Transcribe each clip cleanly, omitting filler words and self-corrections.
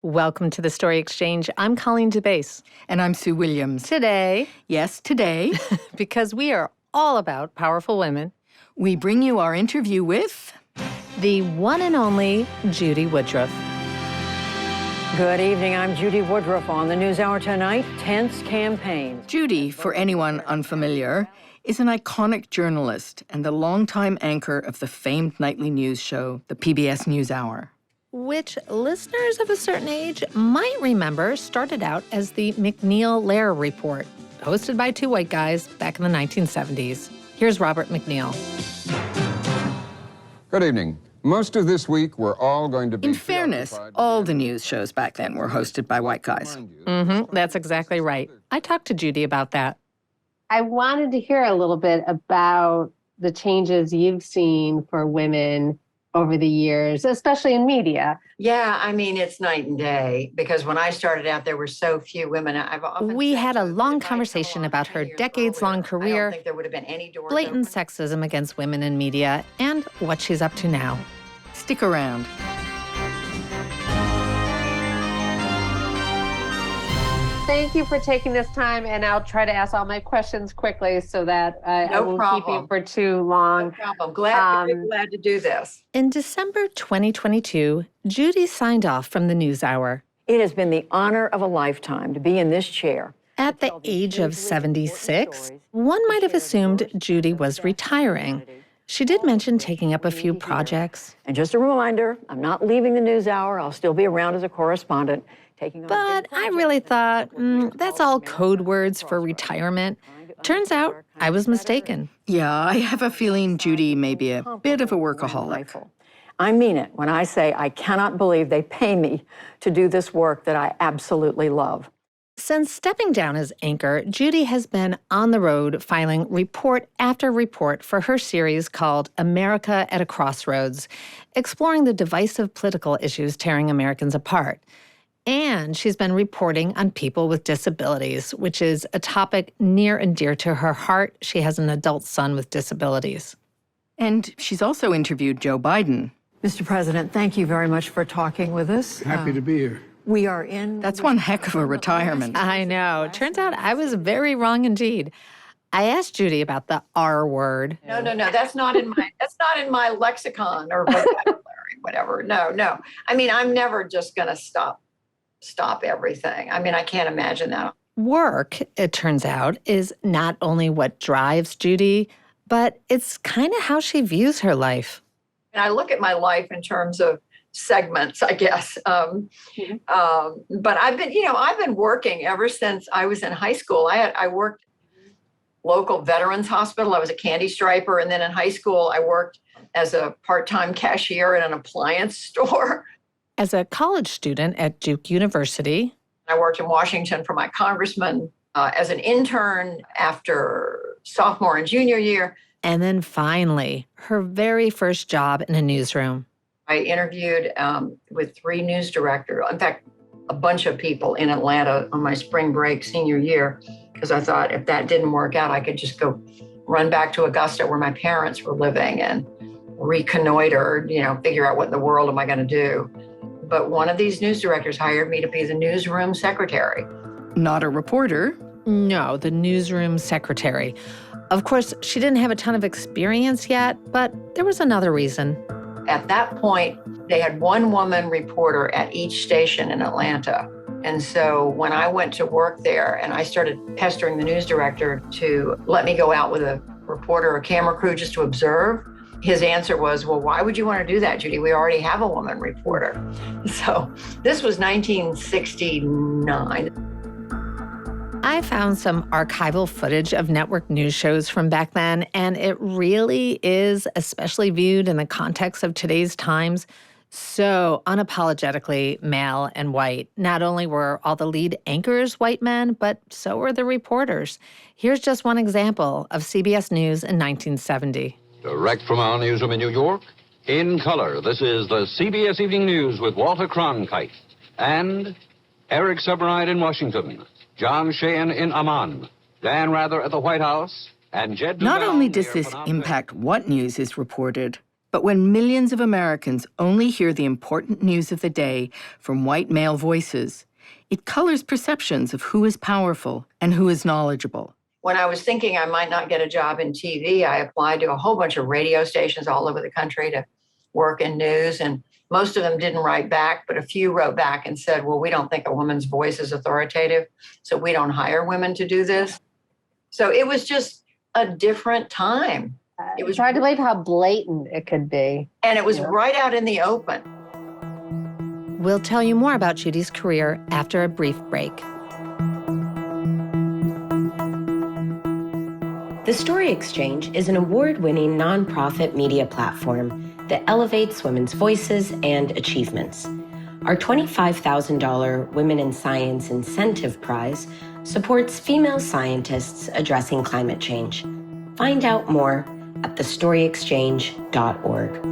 Welcome to the Story Exchange. I'm Colleen DeBaise. And I'm Sue Williams. Today, Yes, today, because we are all about powerful women, we bring you our interview with the one and only Judy Woodruff. Good evening. I'm Judy Woodruff on the NewsHour tonight. Tense campaigns. Judy, for anyone unfamiliar, is an iconic journalist and the longtime anchor of the famed nightly news show, the PBS NewsHour. Which listeners of a certain age might remember started out as the McNeil-Lehrer Report, hosted by two white guys back in the 1970s. Here's Robert McNeil. Good evening. Most of this week, we're all going to be... In fairness, all the news shows back then were hosted by white guys. That's exactly right. I talked to Judy about that. I wanted to hear a little bit about the changes you've seen for women over the years, especially in media. Yeah, I mean, it's night and day because when I started out, there were so few women. We had a long conversation about her decades-long career, I don't think there would have been any doors blatant open. sexism against women in media, and what she's up to now. Stick around. Thank you for taking this time, and I'll try to ask all my questions quickly so that I won't keep you for too long. No problem. Glad to do this. In December 2022, Judy signed off from the NewsHour. It has been the honor of a lifetime to be in this chair. At the age of 76, one might have assumed Judy was retiring. She did mention taking up a few projects. And just a reminder, I'm not leaving the NewsHour. I'll still be around as a correspondent. But I really thought, that's all code words for retirement. Turns out I was mistaken. Yeah, I have a feeling Judy may be a bit of a workaholic. I mean it when I say I cannot believe they pay me to do this work that I absolutely love. Since stepping down as anchor, Judy has been on the road filing report after report for her series called America at a Crossroads, exploring the divisive political issues tearing Americans apart. And she's been reporting on people with disabilities, which is a topic near and dear to her heart. She has an adult son with disabilities. And she's also interviewed Joe Biden. Mr. President, thank you very much for talking with us. Happy to be here. We are in... That's one heck of a retirement. I know. Turns out I was very wrong indeed. I asked Judy about the R word. No. That's not in my lexicon or vocabulary, whatever. No. I mean, I'm never just going to stop everything. I mean, I can't imagine that. Work, it turns out, is not only what drives Judy, but it's kind of how she views her life. And I look at my life in terms of segments, I guess. But I've been working ever since I was in high school. I worked local veterans hospital. I was a candy striper. And then in high school, I worked as a part-time cashier at an appliance store. As a college student at Duke University, I worked in Washington for my congressman as an intern after sophomore and junior year. And then finally, her very first job in a newsroom. I interviewed with 3 news directors, in fact, a bunch of people in Atlanta on my spring break senior year, because I thought if that didn't work out, I could just go run back to Augusta where my parents were living and reconnoiter, figure out what in the world am I going to do. But one of these news directors hired me to be the newsroom secretary. Not a reporter. No, the newsroom secretary. Of course, she didn't have a ton of experience yet, but there was another reason. At that point, they had one woman reporter at each station in Atlanta. And so when I went to work there and I started pestering the news director to let me go out with a reporter or camera crew just to observe, his answer was, well, why would you want to do that, Judy? We already have a woman reporter. So this was 1969. I found some archival footage of network news shows from back then, and it really is, especially viewed in the context of today's times, so unapologetically male and white. Not only were all the lead anchors white men, but so were the reporters. Here's just one example of CBS News in 1970. Direct from our newsroom in New York, in color, this is the CBS Evening News with Walter Cronkite and Eric Sebright in Washington, John Sheehan in Amman, Dan Rather at the White House, and Jed Not Duval only does near this Phnom Penh. impact what news is reported, But when millions of Americans only hear the important news of the day from white male voices, it colors perceptions of who is powerful and who is knowledgeable. When I was thinking I might not get a job in TV, I applied to a whole bunch of radio stations all over the country to work in news, and most of them didn't write back, but a few wrote back and said, well, we don't think a woman's voice is authoritative, so we don't hire women to do this. So it was just a different time. It was hard to believe how blatant it could be. And it was right out in the open. We'll tell you more about Judy's career after a brief break. The Story Exchange is an award-winning nonprofit media platform that elevates women's voices and achievements. Our $25,000 Women in Science Incentive Prize supports female scientists addressing climate change. Find out more at thestoryexchange.org.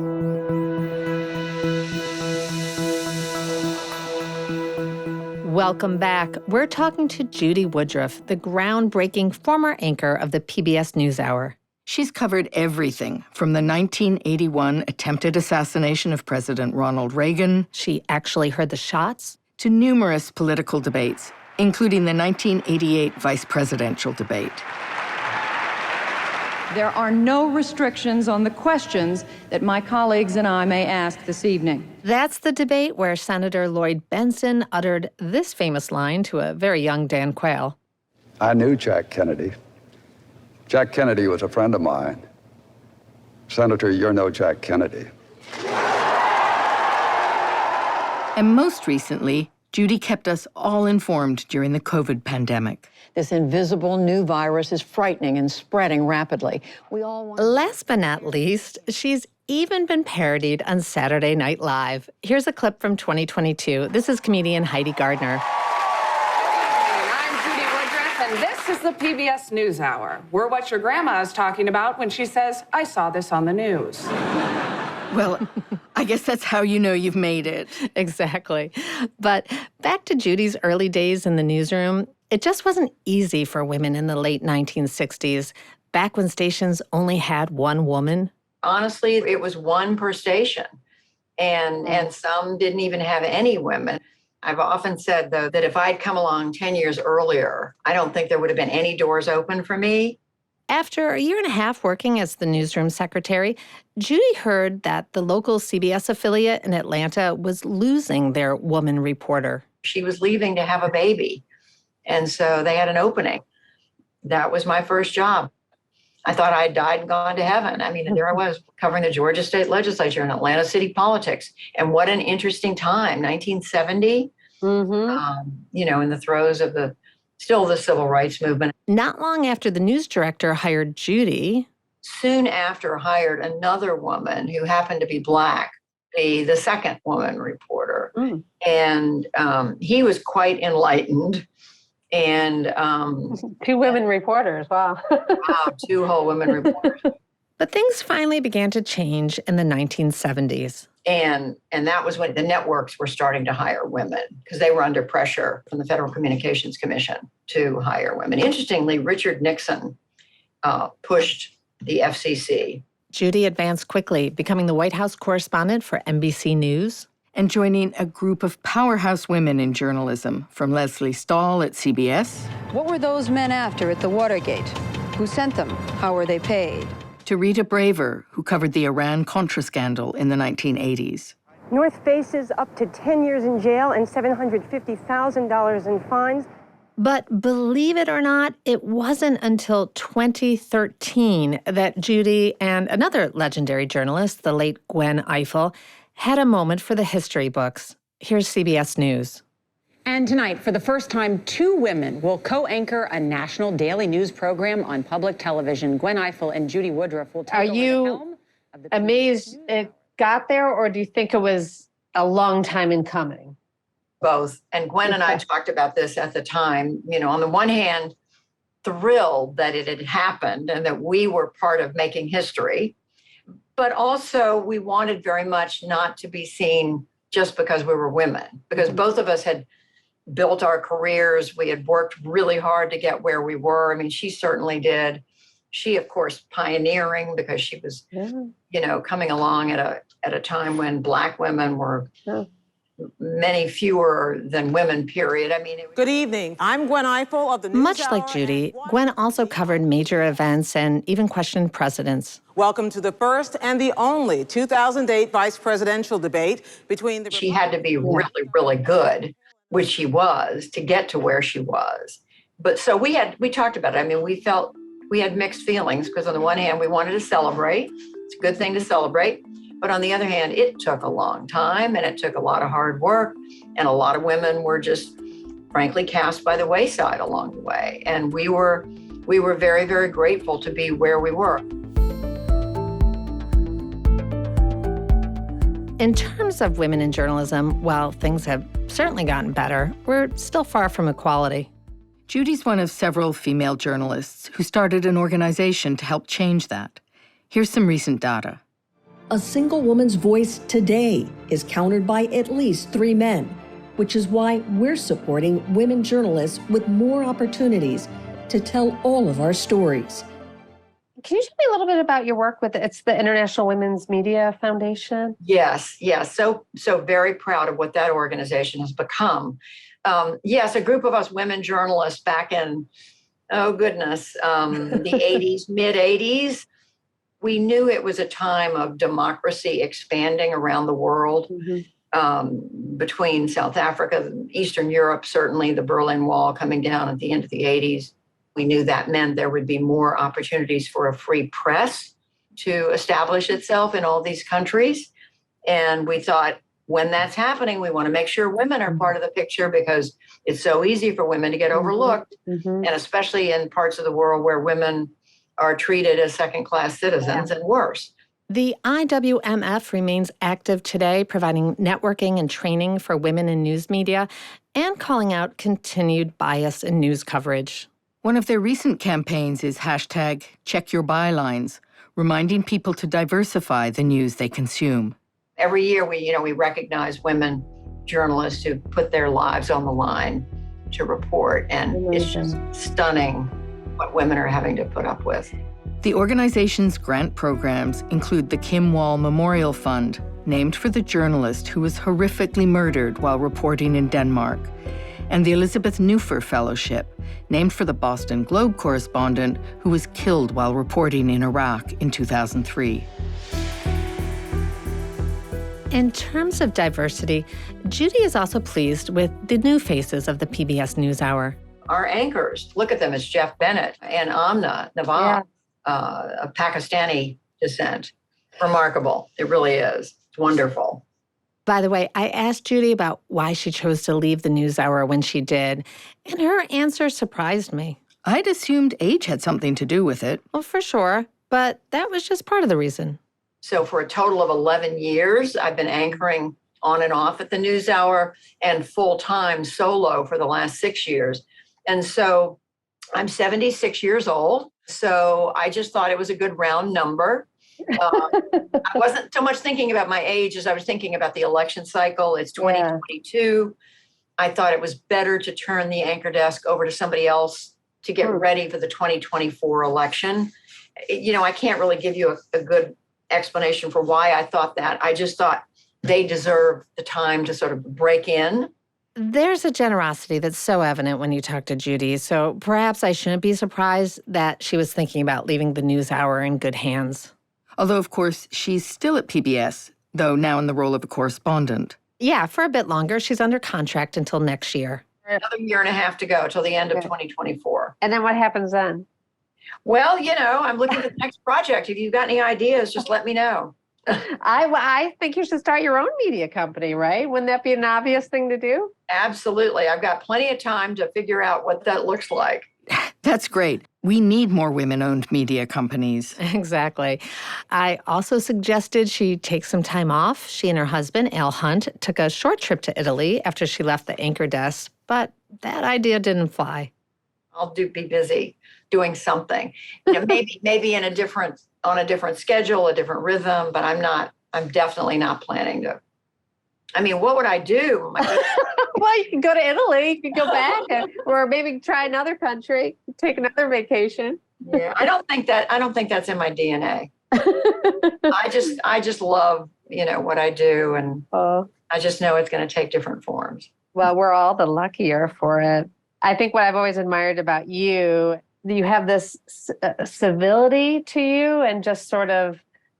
Welcome back. We're talking to Judy Woodruff, the groundbreaking former anchor of the PBS NewsHour. She's covered everything from the 1981 attempted assassination of President Ronald Reagan. She actually heard the shots. To numerous political debates, including the 1988 vice presidential debate. There are no restrictions on the questions that my colleagues and I may ask this evening. That's the debate where Senator Lloyd Bentsen uttered this famous line to a very young Dan Quayle. I knew Jack Kennedy. Jack Kennedy was a friend of mine. Senator, you're no Jack Kennedy. And most recently, Judy kept us all informed during the COVID pandemic. This invisible new virus is frightening and spreading rapidly. Last but not least, she's even been parodied on Saturday Night Live. Here's a clip from 2022. This is comedian Heidi Gardner. I'm Judy Woodruff, and this is the PBS NewsHour. We're what your grandma is talking about when she says, I saw this on the news. Well, I guess that's how you know you've made it. Exactly. But back to Judy's early days in the newsroom, it just wasn't easy for women in the late 1960s, back when stations only had one woman. Honestly, it was one per station, and some didn't even have any women. I've often said, though, that if I'd come along 10 years earlier, I don't think there would have been any doors open for me. After a year and a half working as the newsroom secretary, Judy heard that the local CBS affiliate in Atlanta was losing their woman reporter. She was leaving to have a baby, and so they had an opening. That was my first job. I thought I'd died and gone to heaven. I mean, and there I was covering the Georgia State Legislature and Atlanta city politics. And what an interesting time, 1970, in the throes of the civil rights movement. Not long after the news director hired Judy, soon after hired another woman who happened to be Black, the second woman reporter. And he was quite enlightened. And two women reporters, wow. Wow, two whole women reporters. But things finally began to change in the 1970s. And that was when the networks were starting to hire women because they were under pressure from the Federal Communications Commission to hire women. Interestingly, Richard Nixon pushed the FCC. Judy advanced quickly, becoming the White House correspondent for NBC News. And joining a group of powerhouse women in journalism, from Leslie Stahl at CBS. What were those men after at the Watergate? Who sent them? How were they paid? To Rita Braver, who covered the Iran-Contra scandal in the 1980s. North faces up to 10 years in jail and $750,000 in fines. But believe it or not, it wasn't until 2013 that Judy and another legendary journalist, the late Gwen Ifill, had a moment for the history books. Here's CBS News. And tonight, for the first time, two women will co-anchor a national daily news program on public television. Gwen Ifill and Judy Woodruff will take over the helm of the amazed it got there, or do you think it was a long time in coming? Both. And Gwen and I talked about this at the time. On the one hand, thrilled that it had happened and that we were part of making history. But also, we wanted very much not to be seen just because we were women, because both of us had built our careers. We had worked really hard to get where we were. I mean, she certainly did. She, of course, pioneering because she was, coming along at a time when Black women were many fewer than women, period. I mean, Good evening. I'm Gwen Eiffel of the NewsHour. Much like Judy, Gwen also covered major events and even questioned presidents. Welcome to the first and the only 2008 vice presidential debate between the... She had to be really, really good, which she was, to get to where she was. But so we talked about it. I mean, we felt we had mixed feelings because on the one hand, we wanted to celebrate. It's a good thing to celebrate. But on the other hand, it took a long time and it took a lot of hard work. And a lot of women were just, frankly, cast by the wayside along the way. And we were very, very grateful to be where we were. In terms of women in journalism, while things have certainly gotten better, we're still far from equality. Judy's one of several female journalists who started an organization to help change that. Here's some recent data. A single woman's voice today is countered by at least 3 men, which is why we're supporting women journalists with more opportunities to tell all of our stories. Can you tell me a little bit about your work with it's the International Women's Media Foundation? Yes. So very proud of what that organization has become. Yes, a group of us women journalists back in, the 80s, mid-80s. We knew it was a time of democracy expanding around the world, between South Africa, Eastern Europe, certainly the Berlin Wall coming down at the end of the 80s. We knew that meant there would be more opportunities for a free press to establish itself in all these countries. And we thought, when that's happening, we want to make sure women are part of the picture because it's so easy for women to get overlooked, and especially in parts of the world where women are treated as second-class citizens and worse. The IWMF remains active today, providing networking and training for women in news media and calling out continued bias in news coverage. One of their recent campaigns is #CheckYourBylines, reminding people to diversify the news they consume. Every year we recognize women journalists who put their lives on the line to report, and it's just stunning what women are having to put up with. The organization's grant programs include the Kim Wall Memorial Fund, named for the journalist who was horrifically murdered while reporting in Denmark, and the Elizabeth Nusha Fellowship, named for the Boston Globe correspondent who was killed while reporting in Iraq in 2003. In terms of diversity, Judy is also pleased with the new faces of the PBS NewsHour. Our anchors, look at them, it's Jeff Bennett and Amna Nawaz, of Pakistani descent. Remarkable, it really is. It's wonderful. By the way, I asked Judy about why she chose to leave the NewsHour when she did, and her answer surprised me. I'd assumed age had something to do with it. Well, for sure, but that was just part of the reason. So for a total of 11 years, I've been anchoring on and off at the NewsHour and full-time solo for the last 6 years. And so I'm 76 years old. So I just thought it was a good round number. I wasn't so much thinking about my age as I was thinking about the election cycle. It's 2022. I thought it was better to turn the anchor desk over to somebody else to get ready for the 2024 election. I can't really give you a good explanation for why I thought that. I just thought they deserve the time to sort of break in. There's a generosity that's so evident when you talk to Judy, so perhaps I shouldn't be surprised that she was thinking about leaving the NewsHour in good hands. Although, of course, she's still at PBS, though now in the role of a correspondent. Yeah, for a bit longer. She's under contract until next year. Another year and a half to go till the end of 2024. And then what happens then? Well, I'm looking at the next project. If you've got any ideas, just let me know. I think you should start your own media company, right? Wouldn't that be an obvious thing to do? Absolutely. I've got plenty of time to figure out what that looks like. That's great. We need more women-owned media companies. Exactly. I also suggested she take some time off. She and her husband, Al Hunt, took a short trip to Italy after she left the anchor desk, but that idea didn't fly. I'll be busy doing something. Maybe on a different schedule, a different rhythm, but I'm definitely not planning to. I mean, what would I do? Well, you can go to Italy, you can go back, or maybe try another country, take another vacation. Yeah, I don't think that's in my DNA. I just love, what I do, and I just know it's going to take different forms. Well, we're all the luckier for it. I think what I've always admired about you have this civility to you, and just sort of,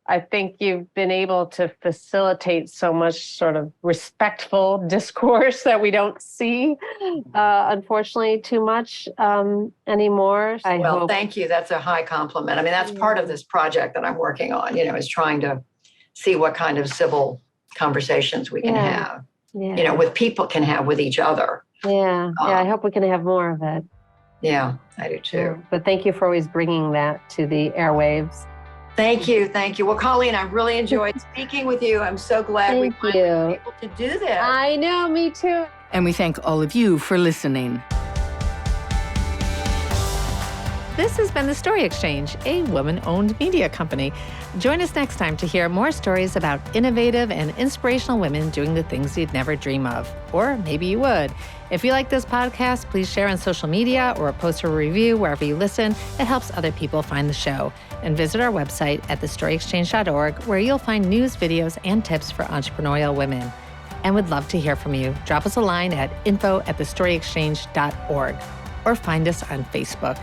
I think you've been able to facilitate so much sort of respectful discourse that we don't see, unfortunately, too much anymore. Thank you. That's a high compliment. I mean, that's part of this project that I'm working on, is trying to see what kind of civil conversations we can have, with people can have with each other. Yeah. I hope we can have more of it. Yeah, I do too. Yeah. But thank you for always bringing that to the airwaves. Thank you. Well, Colleen, I really enjoyed speaking with you. I'm so glad we were able to do this. I know, me too. And we thank all of you for listening. This has been The Story Exchange, a woman-owned media company. Join us next time to hear more stories about innovative and inspirational women doing the things you'd never dream of. Or maybe you would. If you like this podcast, please share on social media or post a review wherever you listen. It helps other people find the show. And visit our website at thestoryexchange.org, where you'll find news, videos, and tips for entrepreneurial women. And we'd love to hear from you. Drop us a line at info@thestoryexchange.org or find us on Facebook.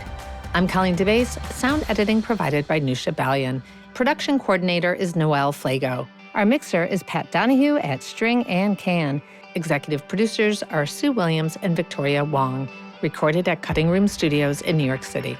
I'm Colleen DeBaise, sound editing provided by Nusha Balyan. Production coordinator is Noelle Flago. Our mixer is Pat Donohue at String and Can. Executive producers are Sue Williams and Victoria Wang. Recorded at Cutting Room Studios in New York City.